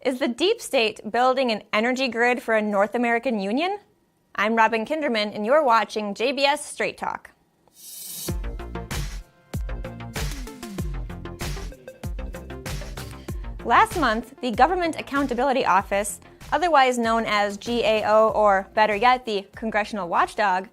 Is the deep state building an energy grid for a North American Union? I'm Robin Kinderman, and you're watching JBS Straight Talk. Last month, the Government Accountability Office, otherwise known as GAO, or better yet, the Congressional Watchdog,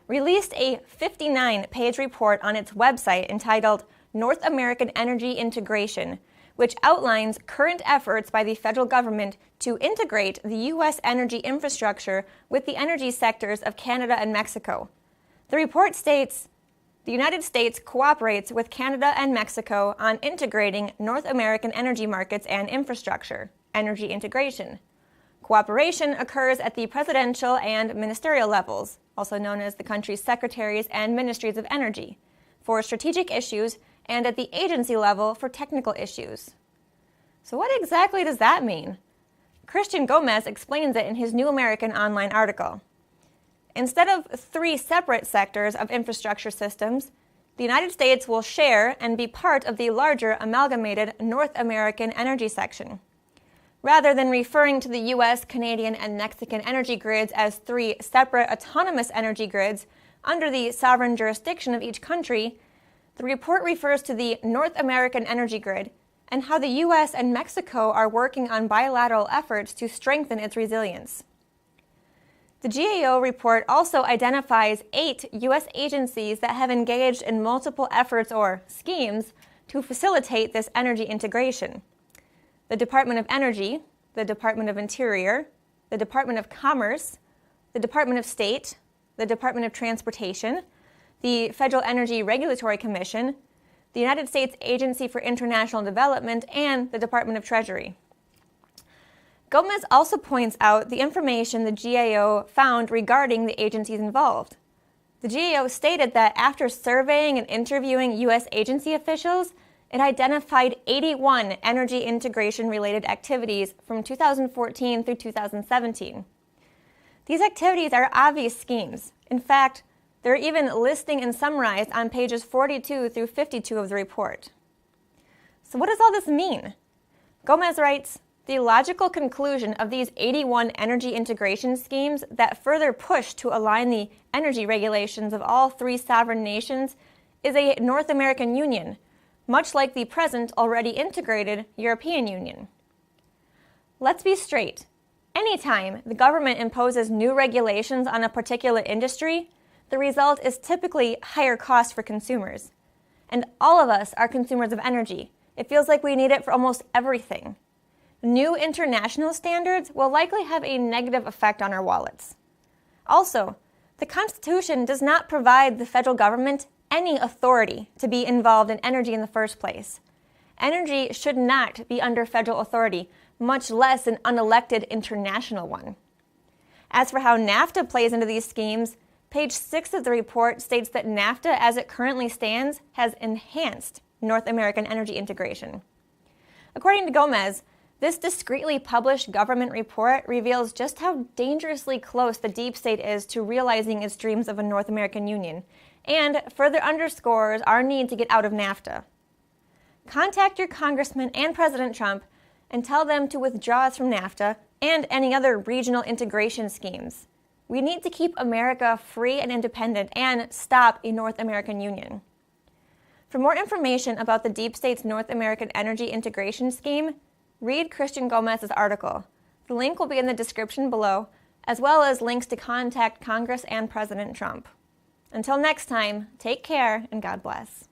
released a 59-page report on its website entitled North American Energy Integration, which outlines current efforts by the federal government to integrate the U.S. energy infrastructure with the energy sectors of Canada and Mexico. The report states, the United States cooperates with Canada and Mexico on integrating North American energy markets and infrastructure, energy integration. Cooperation occurs at the presidential and ministerial levels, also known as the country's secretaries and ministries of energy, for strategic issues and at the agency level for technical issues. So what exactly does that mean? Christian Gomez explains it in his New American Online article. Instead of three separate sectors of infrastructure systems, the United States will share and be part of the larger amalgamated North American energy section. Rather than referring to the U.S., Canadian, and Mexican energy grids as three separate autonomous energy grids under the sovereign jurisdiction of each country, the report refers to the North American energy grid and how the U.S. and Mexico are working on bilateral efforts to strengthen its resilience. The GAO report also identifies 8 U.S. agencies that have engaged in multiple efforts or schemes to facilitate this energy integration. The Department of Energy, the Department of Interior, the Department of Commerce, the Department of State, the Department of Transportation, the Federal Energy Regulatory Commission, the United States Agency for International Development, and the Department of Treasury. Gomez also points out the information the GAO found regarding the agencies involved. The GAO stated that after surveying and interviewing U.S. agency officials, it identified 81 energy integration-related activities from 2014 through 2017. These activities are obvious schemes. In fact, they're even listing and summarized on pages 42 through 52 of the report. So what does all this mean? Gomez writes, the logical conclusion of these 81 energy integration schemes that further push to align the energy regulations of all three sovereign nations is a North American Union, much like the present already integrated European Union. Let's be straight. Anytime the government imposes new regulations on a particular industry, the result is typically higher costs for consumers. And all of us are consumers of energy. It feels like we need it for almost everything. New international standards will likely have a negative effect on our wallets. Also, the Constitution does not provide the federal government any authority to be involved in energy in the first place. Energy should not be under federal authority, much less an unelected international one. As for how NAFTA plays into these schemes, page 6 of the report states that NAFTA, as it currently stands, has enhanced North American energy integration. According to Gomez, this discreetly published government report reveals just how dangerously close the deep state is to realizing its dreams of a North American Union, and further underscores our need to get out of NAFTA. Contact your congressman and President Trump and tell them to withdraw us from NAFTA and any other regional integration schemes. We need to keep America free and independent and stop a North American Union. For more information about the deep state's North American energy integration scheme, read Christian Gomez's article. The link will be in the description below, as well as links to contact Congress and President Trump. Until next time, take care and God bless.